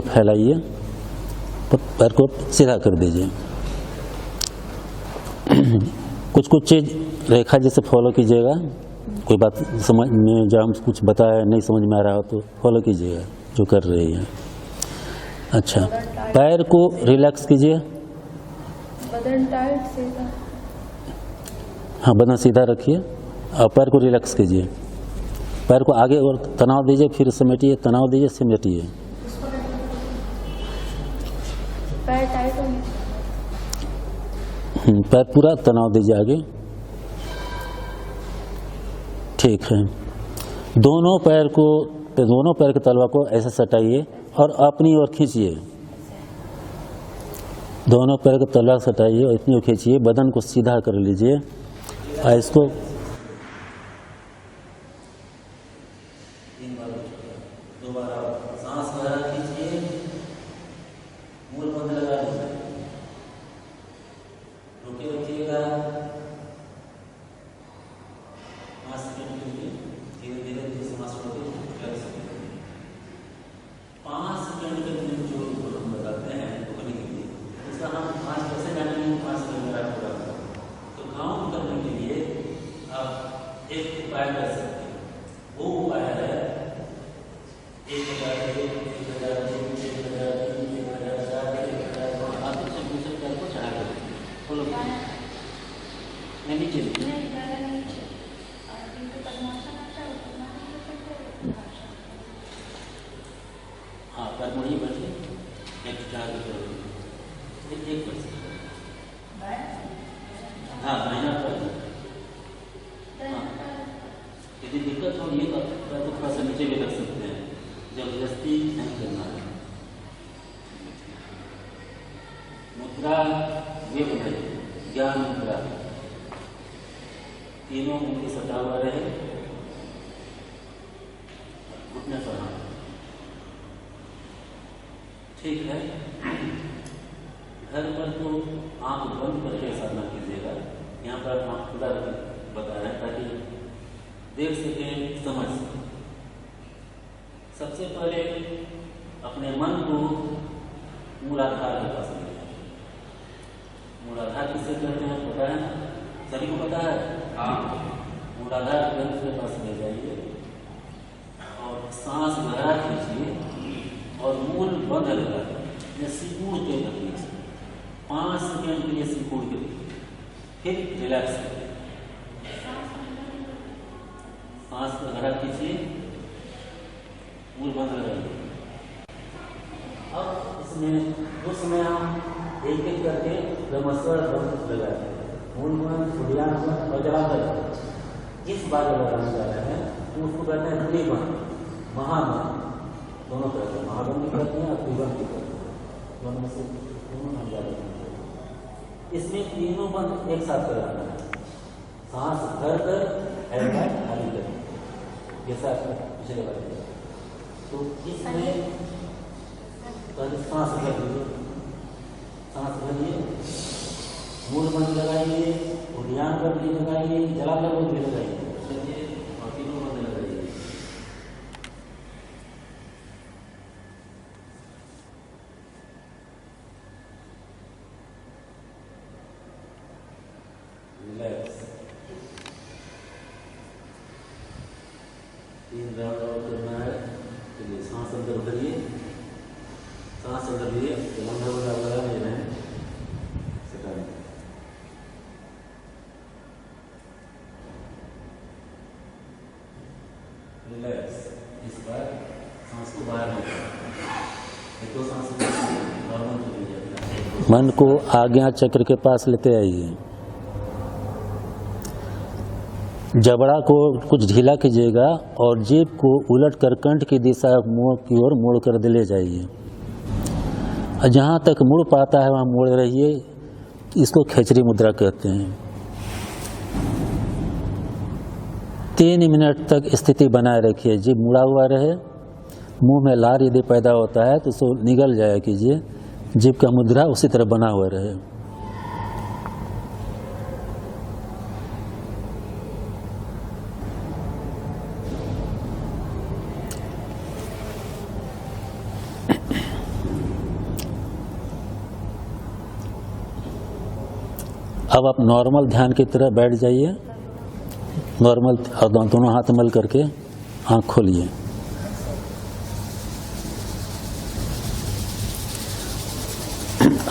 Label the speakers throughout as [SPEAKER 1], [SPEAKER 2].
[SPEAKER 1] को फैलाइए, पैर को सीधा कर दीजिए। कुछ कुछ चीज़ रेखा जैसे फॉलो कीजिएगा। कोई बात समझ में जो हम कुछ बताया नहीं समझ में आ रहा हो तो फॉलो कीजिएगा जो कर रही है। अच्छा, पैर को रिलैक्स कीजिए।
[SPEAKER 2] बदन टाइट सीधा।
[SPEAKER 1] हाँ, बदन सीधा रखिए और पैर को रिलैक्स कीजिए। पैर को आगे और तनाव दीजिए, फिर समेटिए, तनाव दीजिए, समेटिए।
[SPEAKER 2] पैर टाइट हो गया।
[SPEAKER 1] पैर पूरा तनाव दीजिए आगे। ठीक है। दोनों पैर के तलवा को ऐसे सटाइए और अपनी ओर खींचिए। दोनों पैर के तलवा सटाइए और इतनी ओर खींचिए, बदन को सीधा कर लीजिए और इसको दोबारा सांस गहरा खींचिए, मूल बंद लगा लीजिए, रुके रखिएगा 5 सेकंड के लिए। धीरे धीरे सांस छोड़िए, 5 सेकंड के लिए जो हम बताते हैं रुकने के लिए, उसका हम 5 कैसे जानेंगे? 5 सेकंड में पूरा तो काउंट करने के लिए आप एक उपाय कर सकते हैं। वो उपाय है 1000 नीचे हाँ, पर मुड़ी बैठिए, एक हाँ महीना पर। हाँ, यदि दिक्कत हो ये तो थोड़ा सा नीचे भी रख सकते हैं, जबरदस्ती नहीं करना है। मुद्रा ये बनाइए, ज्ञान मुद्रा, तीनों उंगली सटा हुआ रहे, घुटने पर हाथ। ठीक है। घर पर तो आंख बंद करके साधना कीजिएगा। यहाँ पर आंख खुला बता रहे हैं ताकि देख सकें, समझ सकें। सबसे पहले अपने मन को मूलाधार के पास ले जाए। मूलाधार किससे कहते हैं पता है? सभी को पता है? मूलाधार ग्रंथ के पास ले जाइए और सांस गहरा खींचिए और मूल बंद लगा सिकुड़ के रखिए। 5 सेकंड के लिए सिकुड़ के रखिए, फिर रिलैक्स करिए। सांस गहरा खींचिए, मूल बंद लगाइए। अब इसमें उस समय हम एक एक करके ब्रह्मस्वर बंद लगाते हैं। मूल बंद, सूर्यान बंद और जलाकर जिस बात लगाने जा रहे हैं तो उसको कहते हैं त्रिबंध, महाबंध। दोनों तरह से महाबंध भी करते हैं और त्रिबंध भी करते हैं। दोनों में से दोनों हम जाते हैं। इसमें तीनों बंद एक साथ कराना है। सांस भर कर खाली कर, जैसा पिछले बार। तो इसमें पहले सांस भर लीजिए, सांस भरिए, मूल बंद लगाइए, उद्यान पर भी लगाइए, जलाकर भी लगाइए, और तीनों बंद लगाइए। रिलैक्स। 3 राउंड और करना है। चलिए, सांस अंदर भरिए, सांस अंदर लिए, लंबा लगा ले रहे हैं, सटाइए। रिलैक्स। इस बार सांस को बाहर निकालिए। 1-2 सांस नॉर्मल कर लीजिए। मन को आज्ञा चक्र के पास लेते आइए। जबड़ा को कुछ ढीला कीजिएगा और जीभ को उलट कर कंठ की दिशा मुंह की ओर मोड़ कर ले जाइए। जहाँ तक मुड़ पाता है वहाँ मोड़ रहिए। इसको खेचरी मुद्रा कहते हैं। 3 मिनट तक स्थिति बनाए रखिए। जीभ मुड़ा हुआ रहे, मुंह में लार यदि पैदा होता है तो उसको निगल जाया कीजिए। जीभ का मुद्रा उसी तरह बना हुआ रहे।
[SPEAKER 3] अब आप नॉर्मल ध्यान की तरह बैठ जाइए, नॉर्मल, और दोनों हाथ मल करके आँख खोलिए।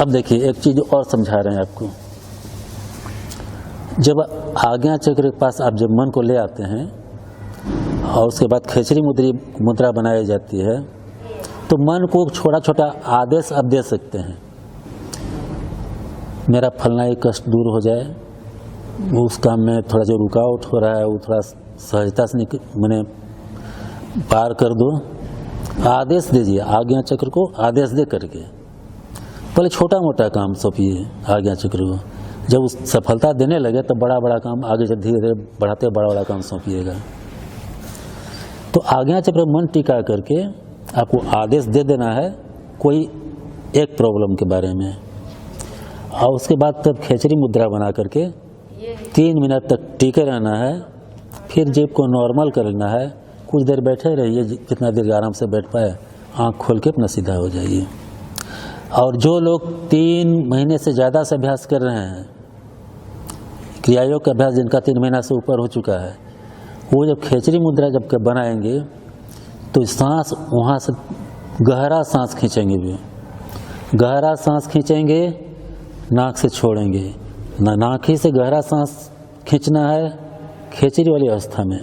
[SPEAKER 3] अब देखिए एक चीज़ और समझा रहे हैं आपको। जब आज्ञा चक्र के पास आप जब मन को ले आते हैं और उसके बाद खेचरी मुद्रा बनाई जाती है, तो मन को छोटा छोटा आदेश आप दे सकते हैं। मेरा फलना एक कष्ट दूर हो जाए, उस काम में थोड़ा जो रुकावट हो रहा है वो थोड़ा सहजता से मैंने पार कर दो। आदेश दीजिए, आज्ञा चक्र को आदेश दे करके पहले छोटा मोटा काम सौंपिए आज्ञा चक्र को। जब उस सफलता देने लगे तो बड़ा बड़ा काम आगे से धीरे धीरे बढ़ाते बड़ा बड़ा काम सौंपिएगा। तो आज्ञा चक्र मन टिका करके आपको आदेश दे देना है कोई एक प्रॉब्लम के बारे में, और उसके बाद तब खेचरी मुद्रा बना करके 3 मिनट तक टिके रहना है। फिर जेब को नॉर्मल कर लेना है, कुछ देर बैठे रहिए, जितना देर आराम से बैठ पाए, आँख खोल के अपना सीधा हो जाइए। और जो लोग 3 महीने से ज़्यादा से अभ्यास कर रहे हैं, क्रियायोग का अभ्यास जिनका 3 महीना से ऊपर हो चुका है, वो जब खेचरी मुद्रा जब बनाएंगे तो सांस वहाँ से गहरा सांस खींचेंगे, भी गहरा सांस खींचेंगे, नाक से छोड़ेंगे। नाक ही से गहरा सांस खींचना है खेचरी वाली अवस्था में,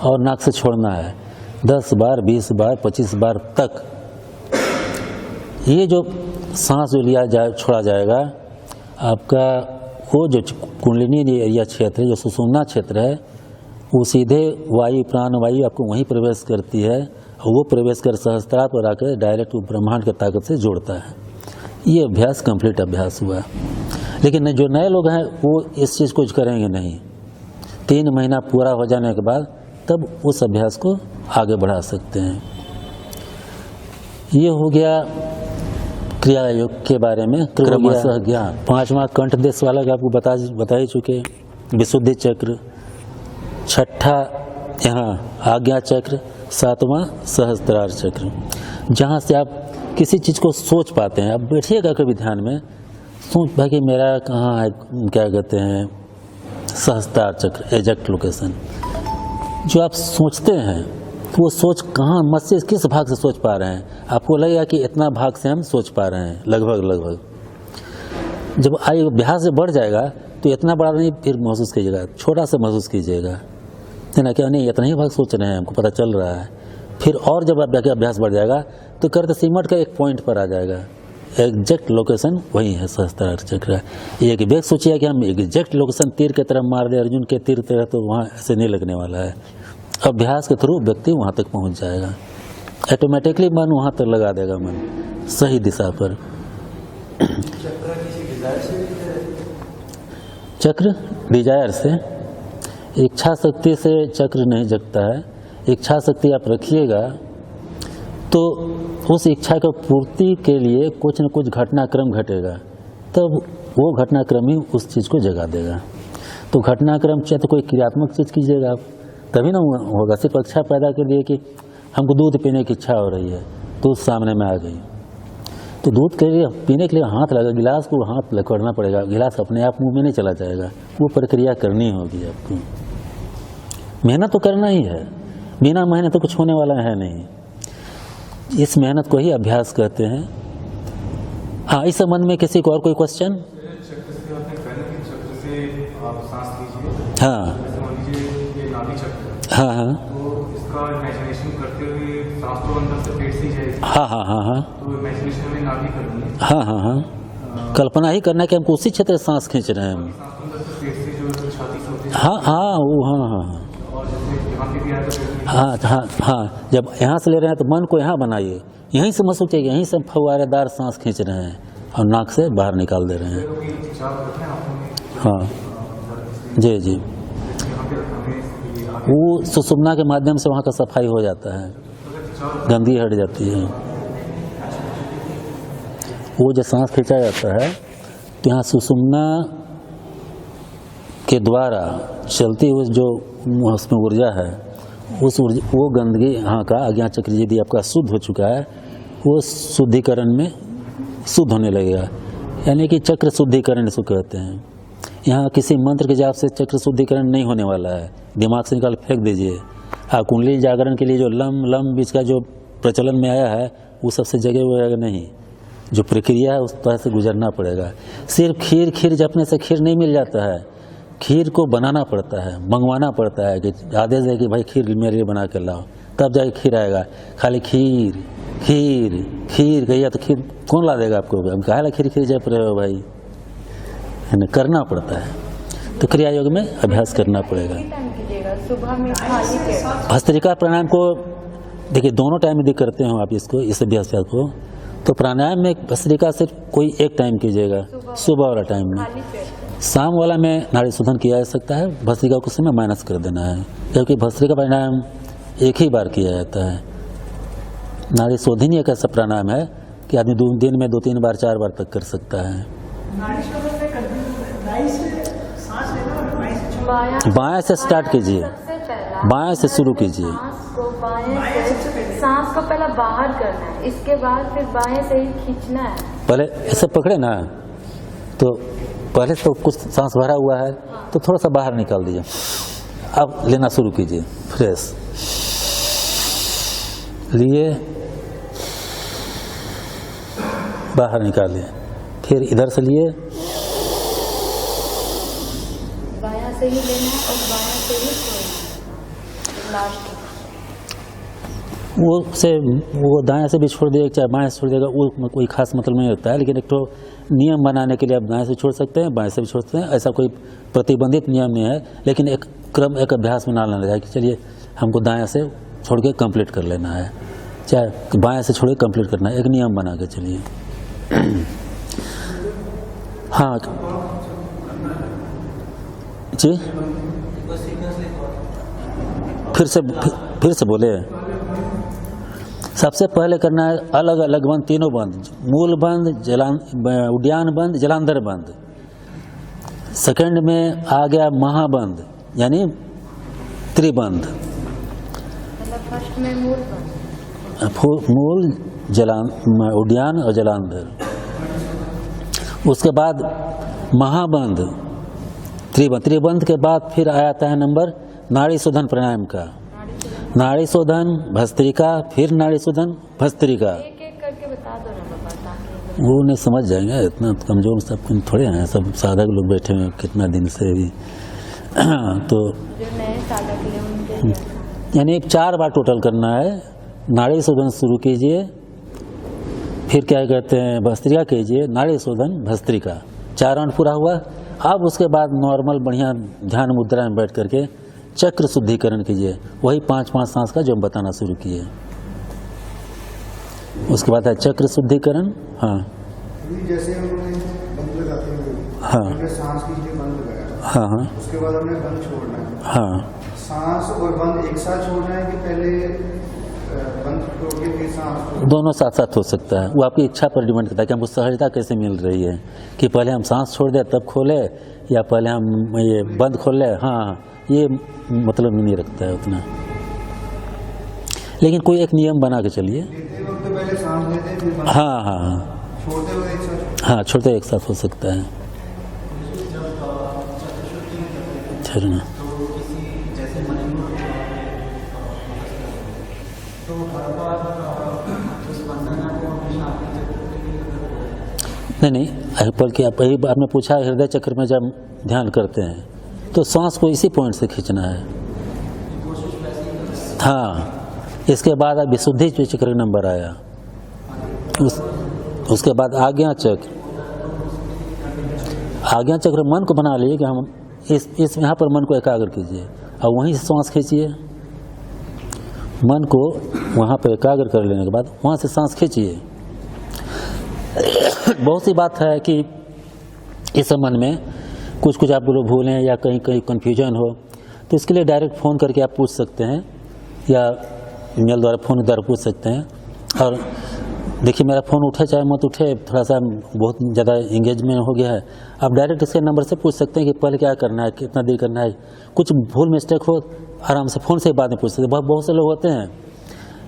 [SPEAKER 3] और नाक से छोड़ना है 10 बार, 20 बार, 25 बार तक। ये जो सांस जो लिया जाए छोड़ा जाएगा, आपका वो जो कुंडलिनी एरिया क्षेत्र है, जो सुषुम्ना क्षेत्र है, वो सीधे वायु प्राणवायु आपको वहीं प्रवेश करती है, और वो प्रवेश कर सहस्त्रार पर आकर डायरेक्ट ब्रह्मांड की ताकत से जोड़ता है। ये अभ्यास कंप्लीट अभ्यास हुआ। लेकिन जो नए लोग हैं वो इस चीज़ को करेंगे नहीं। 3 महीना पूरा हो जाने के बाद तब उस अभ्यास को आगे बढ़ा सकते हैं। ये हो गया क्रिया योग के बारे में क्रमशः ज्ञान। 5वां कंठदेश वाला का आपको बता ही चुके, विशुद्धि चक्र। 6ठा यहाँ आज्ञा चक्र, 7वां सहस्त्रार चक्र, जहाँ से आप किसी चीज़ को सोच पाते हैं। आप बैठिएगा कभी ध्यान में, सोच पाए कि मेरा कहाँ है, क्या कहते हैं, सहस्त्रार चक्र, एग्जैक्ट लोकेशन। जो आप सोचते हैं तो वो सोच कहाँ, मस्तिष्क किस भाग से सोच पा रहे हैं, आपको लगेगा कि इतना भाग से हम सोच पा रहे हैं, लगभग। जब अभ्यास से बढ़ जाएगा तो इतना बड़ा नहीं फिर महसूस कीजिएगा, छोटा सा महसूस कीजिएगा, है ना, क्या नहीं इतना ही भाग सोच रहे हैं, हमको पता चल रहा है। फिर और जब अभ्यास बढ़ जाएगा तो करते सिमट का एक पॉइंट पर आ जाएगा, एग्जैक्ट लोकेशन वही है सहस्त्रार चक्र। एक व्यक्ति सोचिए कि हम एग्जैक्ट लोकेशन तीर की तरफ मार दे, अर्जुन के तीर तरह, तो वहाँ ऐसे नहीं लगने वाला है। अभ्यास के थ्रू व्यक्ति वहाँ तक पहुँच जाएगा, ऑटोमेटिकली मन वहाँ तक लगा देगा, मन सही दिशा पर। चक्र डिजायर से, इच्छा शक्ति से चक्र नहीं जगता है। इच्छा शक्ति आप रखिएगा तो उस इच्छा की पूर्ति के लिए कुछ न कुछ घटनाक्रम घटेगा, तब वो घटनाक्रम ही उस चीज़ को जगा देगा। तो घटनाक्रम चाहे तो कोई क्रियात्मक चीज़ कीजिएगा आप, तभी ना होगा। सिर्फ इच्छा पैदा कर दिए कि हमको दूध पीने की इच्छा हो रही है, दूध सामने में आ गई, तो दूध के लिए पीने के लिए हाथ लगा, गिलास को हाथ पकड़ना पड़ेगा, गिलास अपने आप मुंह में नहीं चला जाएगा, वो प्रक्रिया करनी होगी आपको। मेहनत तो करना ही है, बिना मेहनत तो कुछ होने वाला है नहीं। इस मेहनत को ही अभ्यास कहते हैं। हाँ, इस संबंध में किसी को और कोई क्वेश्चन? हाँ हाँ हाँ
[SPEAKER 4] तो इसका इमेजिनेशन करते हुए सांस तो अंदर से पेट से ही जाएगी।
[SPEAKER 3] हाँ हाँ हाँ हाँ
[SPEAKER 4] तो इमेजिनेशन में नाभि करनी है।
[SPEAKER 3] हाँ हाँ हाँ कल्पना ही करना है कि हमको उसी क्षेत्र से सांस खींच रहे हैं हम।
[SPEAKER 4] सांस तो अंदर से पेट से जो छाती से होती है।
[SPEAKER 3] हाँ हाँ वो हाँ हाँ
[SPEAKER 4] और जैसे यहाँ पे भी आया तो
[SPEAKER 3] हाँ हाँ हाँ, जब यहाँ से ले रहे हैं तो मन को यहाँ बनाइए, यहीं से महसूस चाहिए, यहीं से फव्वारेदार सांस खींच रहे हैं और नाक से बाहर निकाल दे रहे हैं। हाँ जी जी, वो सुषुम्ना के माध्यम से वहाँ का सफाई हो जाता है, गंदगी हट जाती है। वो जो सांस खींचा जाता है तो यहाँ सुषुम्ना के द्वारा चलती हुई जो उसमें ऊर्जा है, उस ऊर्जा, वो गंदगी यहाँ का आज्ञा चक्र यदि आपका शुद्ध हो चुका है, वो शुद्धिकरण में शुद्ध होने लगेगा, यानी कि चक्र शुद्धिकरण इसको कहते हैं। यहाँ किसी मंत्र के जाप से चक्र शुद्धिकरण नहीं होने वाला है, दिमाग से निकाल फेंक दीजिए। कुंडली जागरण के लिए जो लम लम बीच का जो प्रचलन में आया है वो सबसे जगह हुआ नहीं, जो प्रक्रिया है उस तरह से गुजरना पड़ेगा। सिर्फ खीर जपने से खीर नहीं मिल जाता है, खीर को बनाना पड़ता है, मंगवाना पड़ता है कि आदेश है कि भाई खीर मेरे लिए बना कर लाओ, तब जाके खीर आएगा। खाली खीर खीर खीर कहिए तो खीर कौन ला देगा आपको? अब काहे खीर जप रहे हो भाई, है ना, करना पड़ता है। तो क्रिया योग में अभ्यास करना पड़ेगा।
[SPEAKER 2] सुबह में खाली पेट।
[SPEAKER 3] भस्त्रिका प्राणायाम को देखिए दोनों टाइम यदि करते हो आप इसको, इस अभ्यास को, तो प्राणायाम में भस्त्रिका सिर्फ कोई एक टाइम कीजिएगा, सुबह वाला टाइम में। शाम वाला में नाड़ी शोधन किया जा सकता है, भस्त्रिका को समय माइनस कर देना है, क्योंकि भस्त्रिका प्राणायाम एक ही बार किया जाता है। नाड़ी शोधन एक ऐसा प्राणायाम है कि आदमी दिन में 2-3 बार 4 बार तक कर सकता है। बाएं से स्टार्ट कीजिए, बाएं से शुरू कीजिए।
[SPEAKER 2] सांस को पहले बाहर करना है, इसके बाद फिर बाएं से ही खींचना है।
[SPEAKER 3] पहले ऐसे पकड़े ना, तो पहले तो कुछ सांस भरा हुआ है तो थोड़ा सा बाहर निकाल दीजिए, अब लेना शुरू कीजिए। फ्रेश लिए, बाहर निकालिए, फिर इधर से लिए,
[SPEAKER 2] बायां से ही लेना है और बायां से ही छोड़ना लास्ट।
[SPEAKER 3] वो दाएं से भी छोड़ देगा चाहे बाएं से छोड़ देगा, वो कोई खास मतलब नहीं होता है। लेकिन एक तो नियम बनाने के लिए आप दाएं से छोड़ सकते हैं, बाएं से भी छोड़ सकते हैं, ऐसा कोई प्रतिबंधित नियम नहीं है। लेकिन एक क्रम, एक अभ्यास में ना लेना है कि चलिए हमको दाएं से छोड़ के कंप्लीट कर लेना है, चाहे बाएं से छोड़ के कंप्लीट करना है, एक नियम बना के चलिए। हाँ जी, फिर से बोले। सबसे पहले करना है अलग अलग बंद, तीनों बंद, मूल बंद, उद्यान बंद, जलांधर बंद। सेकंड में आ गया महाबंद यानी त्रिबंध।
[SPEAKER 2] फर्स्ट में मूल बंद,
[SPEAKER 3] मूल उद्यान और जलांधर। उसके बाद महाबंद, त्रिबंध के बाद फिर आता है नंबर नाड़ी शोधन प्राणायाम का। नाड़ी शोधन, भस्त्रिका, फिर नाड़ी शोधन, भस्त्रिका।
[SPEAKER 2] एक करके बता दो ना बाबा,
[SPEAKER 3] वो नहीं समझ जाएंगे, इतना कमजोर सब थोड़े हैं, सब साधक लोग बैठे हैं कितना दिन से भी। तो
[SPEAKER 2] जो नए साधक लिए उनके
[SPEAKER 3] यानी 4 बार टोटल करना है। नाड़ी शोधन शुरू कीजिए, फिर क्या कहते हैं भस्त्रिका कीजिए, नाड़ी शोधन, भस्त्रिका, 4 राउंड पूरा हुआ। अब उसके बाद नॉर्मल बढ़िया ध्यान मुद्रा में बैठ करके चक्र शुद्धिकरण कीजिए, वही 5-5 सांस का जो हम बताना शुरू किए। उसके बाद है चक्र शुद्धिकरण। हाँ
[SPEAKER 5] जैसे हमने बंद लगाते हैं,
[SPEAKER 3] हाँ
[SPEAKER 5] सांस कीजिए, बंद लगाया,
[SPEAKER 3] हाँ हाँ
[SPEAKER 5] उसके बाद हमने बंद छोड़ना है।
[SPEAKER 3] हाँ,
[SPEAKER 5] सांस और बंद एक साथ छोड़ना है कि पहले बंद छोड़ के फिर सांस?
[SPEAKER 3] दोनों साथ साथ हो सकता है, वो आपकी इच्छा पर डिपेंड करता है कि हमको सहजता कैसे मिल रही है, कि पहले हम सांस छोड़ दें तब खोले या पहले हम ये बंद खोल लें। हाँ, ये मतलब नहीं रखता है उतना, लेकिन कोई एक नियम बना के चलिए।
[SPEAKER 5] लेते वक्त तो पहले सांस लेते हैं, फिर बंद,
[SPEAKER 3] हाँ हाँ हाँ
[SPEAKER 5] छोड़ते हुए एक साथ?
[SPEAKER 3] हाँ, छोड़ते एक साथ हो सकता है। छोड़ना नहीं, बल्कि आप यही आपने पूछा हृदय चक्र में जब ध्यान करते हैं तो सांस को इसी पॉइंट से खींचना है। हाँ, इसके बाद अब विशुद्धि चक्र नंबर आया, उसके बाद आज्ञा चक्र। आज्ञा चक्र मन को बना लिए कि हम इस यहाँ पर मन को एकाग्र कीजिए और वहीं से सांस खींचिए। मन को वहाँ पर एकाग्र कर लेने के बाद वहाँ से सांस खींचिए। बहुत सी बात है कि इस संबंध में कुछ आप लोग भूलें या कहीं कहीं कन्फ्यूजन हो, तो इसके लिए डायरेक्ट फ़ोन करके आप पूछ सकते हैं या ईमेल द्वारा फ़ोन द्वारा पूछ सकते हैं। और देखिए मेरा फ़ोन उठे चाहे मत उठे, थोड़ा सा बहुत ज़्यादा इंगेजमेंट हो गया है, आप डायरेक्ट इसके नंबर से पूछ सकते हैं कि पहले क्या करना है, कितना देर करना है। कुछ भूल मिस्टेक हो आराम से फ़ोन से बाद में पूछ सकते हैं। बहुत से लोग होते हैं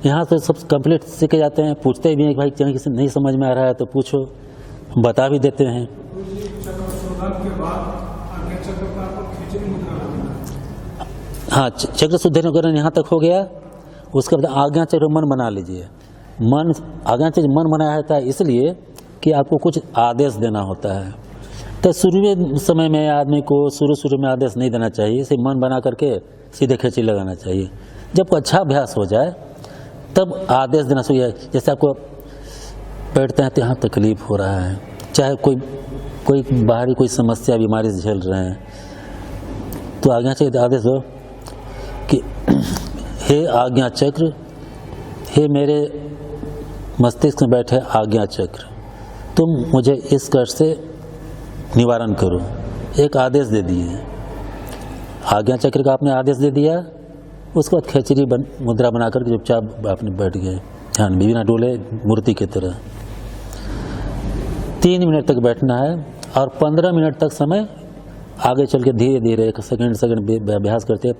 [SPEAKER 3] यहाँ से सब कंप्लीट सीखे जाते हैं, पूछते भी हैं कि भाई कहीं किसी नहीं समझ में आ रहा है तो पूछो, बता भी देते हैं। हाँ, चक्र शुद्धिकरण यहाँ तक हो गया। उसके बाद आज्ञा चक्र मन बना लीजिए। मन, आज्ञा चक्र मन बनाया जाता है इसलिए कि आपको कुछ आदेश देना होता है। तो शुरू समय में आदमी को शुरू में आदेश नहीं देना चाहिए, इसे मन बना करके सीधे खिंची लगाना चाहिए। जब अच्छा अभ्यास हो जाए तब आदेश देना चाहिए। जैसे आपको बैठते हैं तो यहाँ तकलीफ हो रहा है, चाहे कोई बाहरी कोई समस्या बीमारी से झेल रहे हैं, तो आज्ञा चक्र आदेश दो कि हे आज्ञा चक्र, हे मेरे मस्तिष्क में बैठे आज्ञा चक्र, तुम मुझे इस कष्ट से निवारण करो। एक आदेश दे दिए, आज्ञा चक्र का आपने आदेश दे दिया। उसके बाद खेचरी मुद्रा बनाकर चुपचाप आपने बैठ गए, ध्यान में बिना डोले मूर्ति की तरह। 3 मिनट तक बैठना है और 15 मिनट तक समय आगे चल के धीरे धीरे 1 सेकंड अभ्यास करते हैं।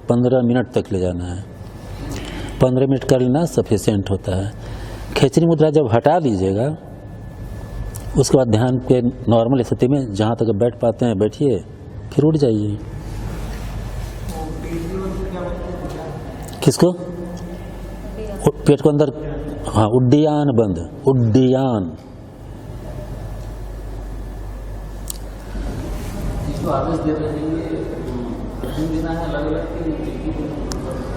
[SPEAKER 3] 15 मिनट तक ले जाना है। 15 मिनट कर लेना सफिशिएंट होता है। खेचरी मुद्रा जब हटा दीजिएगा उसके बाद ध्यान के नॉर्मल स्थिति में जहाँ तक बैठ पाते हैं बैठिए, फिर उठ जाइए। किसको? पेट को अंदर, हाँ, उड्डयन बंद, उड्डयन।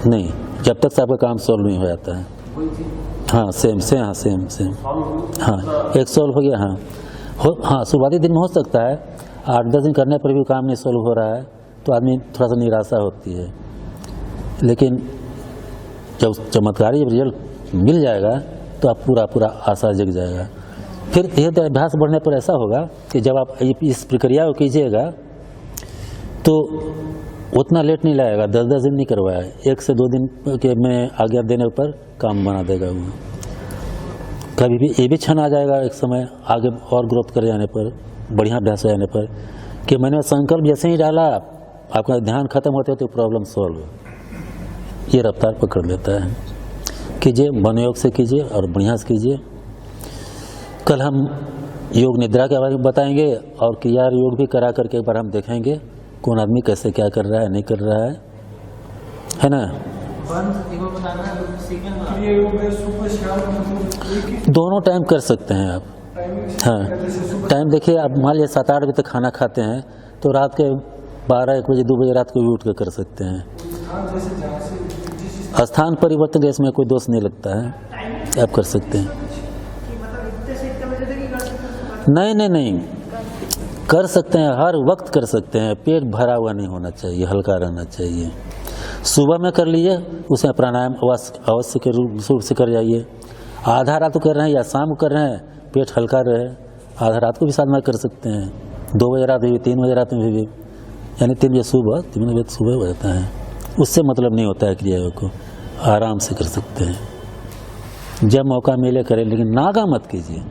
[SPEAKER 3] नहीं, जब तक से आपका काम सॉल्व नहीं हो जाता है। हाँ, सेम। हाँ, एक सॉल्व हो गया। हाँ, शुरुआती दिन में हो सकता है 8-10 दिन करने पर भी काम नहीं सॉल्व हो रहा है तो आदमी थोड़ा सा निराशा होती है, लेकिन जब चमत्कारी रिजल्ट मिल जाएगा तो आप पूरा आशा जग जाएगा। फिर धीरे धीरे अभ्यास बढ़ने पर ऐसा होगा कि जब आप इस प्रक्रिया को कीजिएगा तो उतना लेट नहीं लगेगा। 10-10 दिन नहीं करवाया, 1 से 2 दिन के में आज्ञा देने पर काम बना देगा वो। कभी भी ये भी क्षण आ जाएगा एक समय आगे और ग्रोथ कर जाने पर, बढ़िया अभ्यास हो जाने पर, कि मैंने संकल्प जैसे ही डाला आपका ध्यान खत्म होते तो प्रॉब्लम सॉल्व। ये रफ्तार पकड़ लेता है। कीजिए, मनोयोग से कीजिए और बढ़िया से कीजिए। कल हम योग निद्रा के बारे में बताएंगे और क्रिया योग भी करा करके एक बार हम देखेंगे कौन आदमी कैसे क्या कर रहा है, नहीं कर रहा है ना। दोनों टाइम कर सकते हैं आप। हाँ, टाइम देखिए, आप मान लीजिए 7-8 बजे तक खाना खाते हैं तो रात के 12-1 बजे 2 बजे रात को भी उठ कर सकते हैं। स्थान परिवर्तन इसमें कोई दोष नहीं लगता है, आप कर सकते हैं। नहीं, कर सकते हैं, हर वक्त कर सकते हैं। पेट भरा हुआ नहीं होना चाहिए, हल्का रहना चाहिए। सुबह में कर लीजिए, उसमें प्राणायाम अवश्य के रूप से कर जाइए। आधा रात को कर रहे हैं या शाम को कर रहे हैं, पेट हल्का रहे, आधा रात को भी साधना कर सकते हैं। 2 बजे रात में भी, 3 बजे रात में भी, यानी 3 बजे सुबह, 3 बजे सुबह हो जाता है। उससे मतलब नहीं होता है, क्रिया को आराम से कर सकते हैं। जब मौका मिले करें, लेकिन नागा मत कीजिए।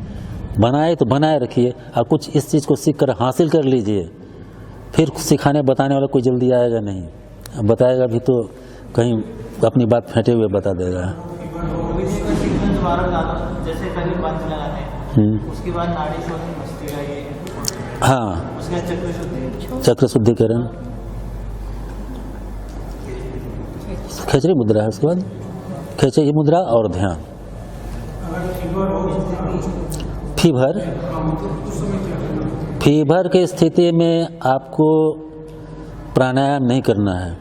[SPEAKER 3] बनाए तो बनाए रखिए, और कुछ इस चीज़ को सीख कर हासिल कर लीजिए। फिर सिखाने बताने वाला कोई जल्दी आएगा नहीं, अब बताएगा भी तो कहीं अपनी बात फेंटे हुए बता देगा।
[SPEAKER 6] जैसे पहले बंद लगाते हैं, उसके बाद नाड़ी से
[SPEAKER 3] हाँ, चक्र शुद्धिकरण, खेचरी मुद्रा है। उसके बाद खेचरी मुद्रा और ध्यान। फीवर के स्थिति में आपको प्राणायाम नहीं करना है।